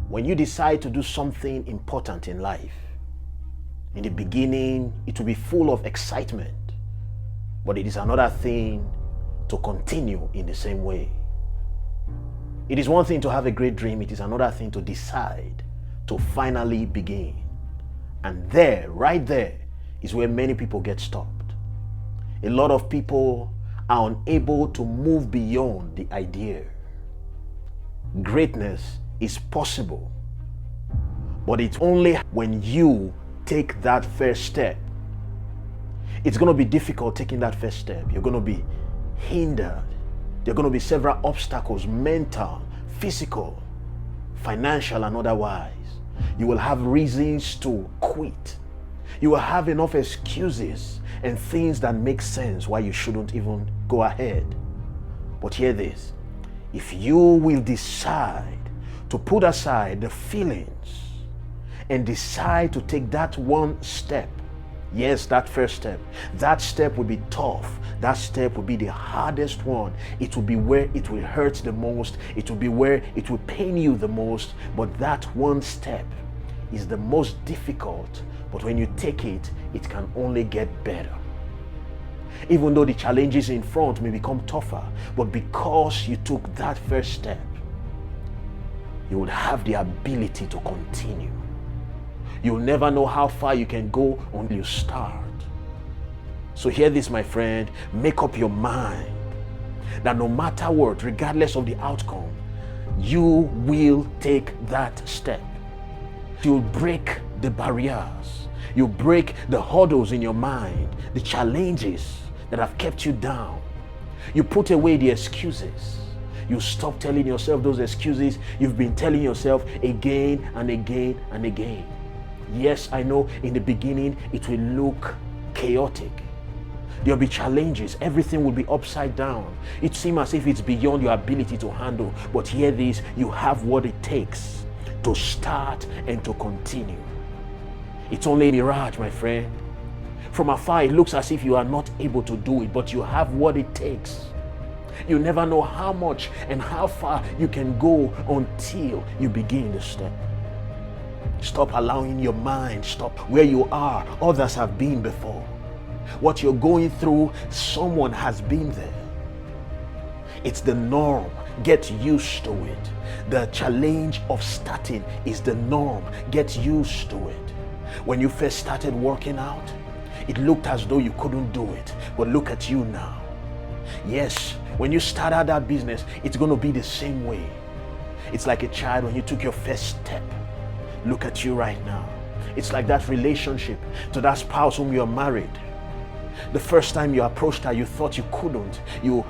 When you decide to do something important in life, in the beginning, it will be full of excitement, but it is another thing to continue in the same way. It is one thing to have a great dream, it is another thing to decide to finally begin. And there, right there, is where many people get stopped. A lot of people are unable to move beyond the idea. Greatness is possible, but it's only when you take that first step. It's going to be difficult taking that first step. You're going to be hindered. There are going to be several obstacles, mental, physical, financial, and otherwise. You will have reasons to quit. You will have enough excuses and things that make sense why you shouldn't even go ahead. But hear this. If you will decide to put aside the feelings and decide to take that one step, yes, that first step, that step will be tough. That step will be the hardest one. It will be where it will hurt the most. It will be where it will pain you the most. But that one step is the most difficult. But when you take it, it can only get better. Even though the challenges in front may become tougher, but because you took that first step, you will have the ability to continue. You'll never know how far you can go until you start. So hear this, my friend, make up your mind that no matter what, regardless of the outcome, you will take that step. You'll break the barriers. You'll break the hurdles in your mind, the challenges that have kept you down. You put away the excuses. You stop telling yourself those excuses you've been telling yourself again and again and again. Yes, I know in the beginning it will look chaotic. There'll be challenges. Everything will be upside down. It seems as if it's beyond your ability to handle. But hear this, you have what it takes to start and to continue. It's only a mirage, my friend. From afar, it looks as if you are not able to do it, but you have what it takes. You never know how much and how far you can go until you begin the step. Stop allowing your mind, stop where you are. Others have been before. What you're going through, someone has been there. It's the norm. Get used to it. The challenge of starting is the norm. Get used to it. When you first started working out, it looked as though you couldn't do it. But look at you now. Yes, when you start out that business, it's going to be the same way. It's like a child when you took your first step. Look at you right now. It's like that relationship to that spouse whom you are married. The first time you approached her, you thought you couldn't. You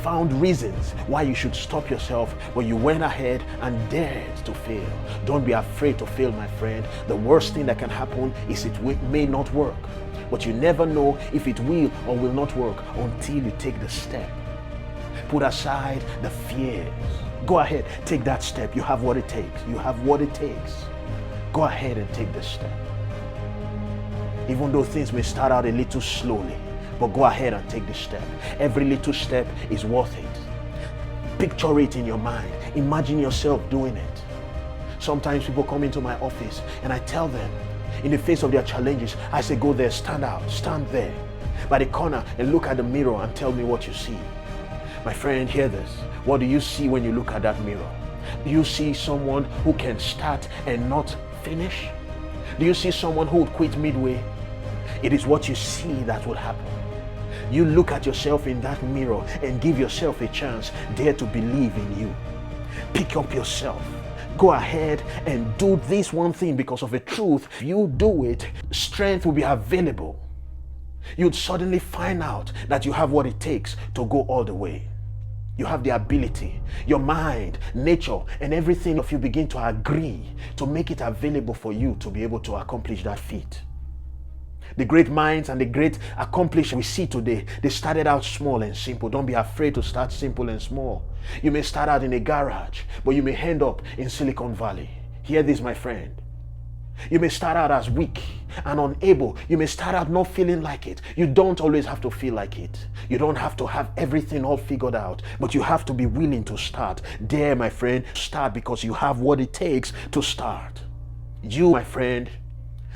found reasons why you should stop yourself, but you went ahead and dared to fail. Don't be afraid to fail, my friend. The worst thing that can happen is it may not work. But you never know if it will or will not work until you take the step. Put aside the fears. Go ahead, take that step. You have what it takes. You have what it takes. Go ahead and take the step. Even though things may start out a little slowly, but go ahead and take the step. Every little step is worth it. Picture it in your mind. Imagine yourself doing it. Sometimes people come into my office and I tell them, in the face of their challenges, I say, go there, stand out, stand there by the corner and look at the mirror and tell me what you see. My friend, hear this. What do you see when you look at that mirror? Do you see someone who can start and not finish? Do you see someone who would quit midway? It is what you see that will happen. You look at yourself in that mirror and give yourself a chance. Dare to believe in you. Pick up yourself. Go ahead and do this one thing because of a truth. If you do it, strength will be available. You'd suddenly find out that you have what it takes to go all the way. You have the ability, your mind, nature, and everything of you begin to agree to make it available for you to be able to accomplish that feat. The great minds and the great accomplishments we see today, they started out small and simple. Don't be afraid to start simple and small. You may start out in a garage, but you may end up in Silicon Valley. Hear this, my friend. You may start out as weak and unable. You may start out not feeling like it. You don't always have to feel like it. You don't have to have everything all figured out, but you have to be willing to start. There, my friend, start, because you have what it takes to start. You, my friend,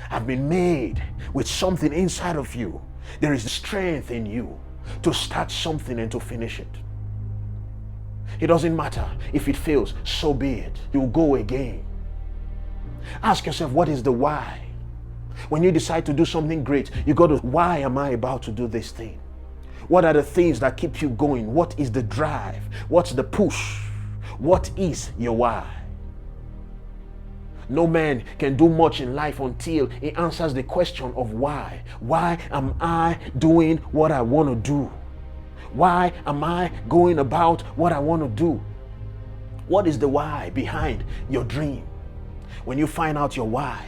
have been made with something inside of you. There is strength in you to start something and to finish it. It doesn't matter if it fails, so be it. You'll go again. Ask yourself, what is the why? When you decide to do something great, you go to, why am I about to do this thing? What are the things that keep you going? What is the drive? What's the push? What is your why? No man can do much in life until he answers the question of why. Why am I doing what I want to do? Why am I going about what I want to do? What is the why behind your dream? When you find out your why,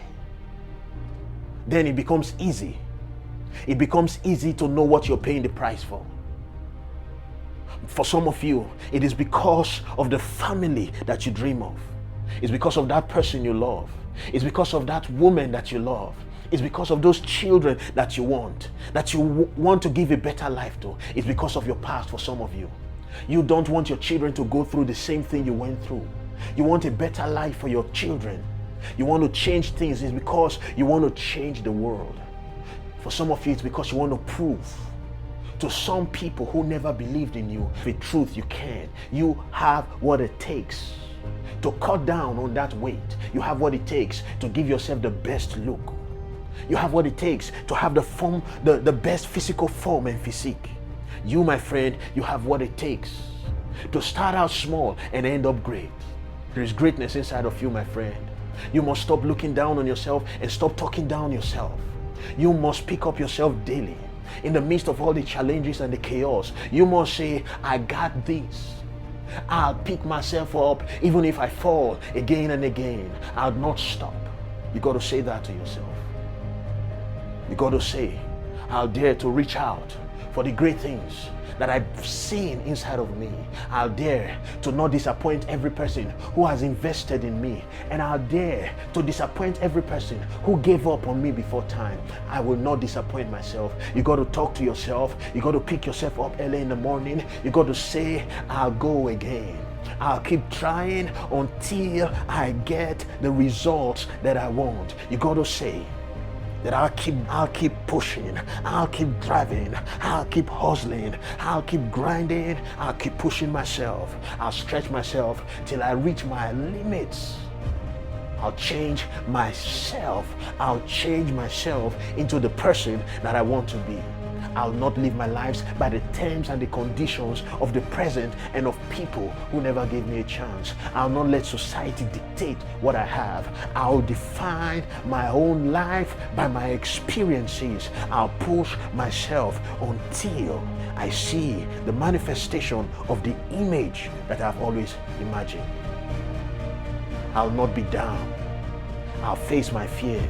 then it becomes easy. It becomes easy to know what you're paying the price for. For some of you, it is because of the family that you dream of. It's because of that person you love. It's because of that woman that you love. It's because of those children that you want to give a better life to. It's because of your past for some of you. You don't want your children to go through the same thing you went through. You want a better life for your children. You want to change things. It's because you want to change the world. For some of you, it's because you want to prove to some people who never believed in you the truth you can. You have what it takes to cut down on that weight. You have what it takes to give yourself the best look. You have what it takes to have the best physical form and physique. You, my friend, you have what it takes to start out small and end up great. There is greatness inside of you, my friend. You must stop looking down on yourself and stop talking down yourself. You must pick up yourself daily. In the midst of all the challenges and the chaos, you must say, I got this. I'll pick myself up even if I fall again and again. I'll not stop. You got to say that to yourself. You got to say, I'll dare to reach out for the great things that I've seen inside of me. I'll dare to not disappoint every person who has invested in me. And I'll dare to disappoint every person who gave up on me before time. I will not disappoint myself. You got to talk to yourself. You got to pick yourself up early in the morning. You got to say, I'll go again. I'll keep trying until I get the results that I want. You got to say that I'll keep pushing, I'll keep driving, I'll keep hustling, I'll keep grinding, I'll keep pushing myself. I'll stretch myself till I reach my limits. I'll change myself. I'll change myself into the person that I want to be. I'll not live my lives by the terms and the conditions of the present and of people who never gave me a chance. I'll not let society dictate what I have. I'll define my own life by my experiences. I'll push myself until I see the manifestation of the image that I've always imagined. I'll not be down. I'll face my fears.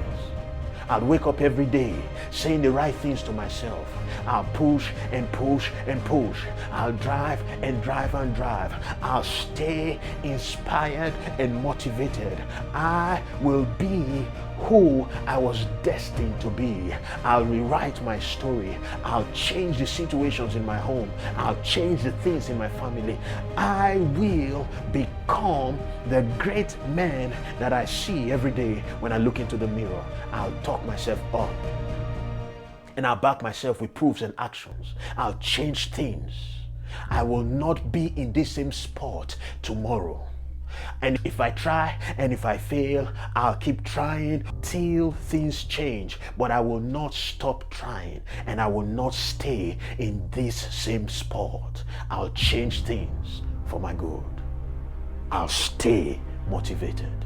I'll wake up every day saying the right things to myself. I'll push and push and push. I'll drive and drive and drive. I'll stay inspired and motivated. I will be who I was destined to be. I'll rewrite my story. I'll change the situations in my home. I'll change the things in my family. I will become the great man that I see every day when I look into the mirror. I'll talk myself up. And I'll back myself with proofs and actions. I'll change things. I will not be in this same spot tomorrow. And if I try and if I fail, I'll keep trying till things change. But I will not stop trying and I will not stay in this same spot. I'll change things for my good. I'll stay motivated.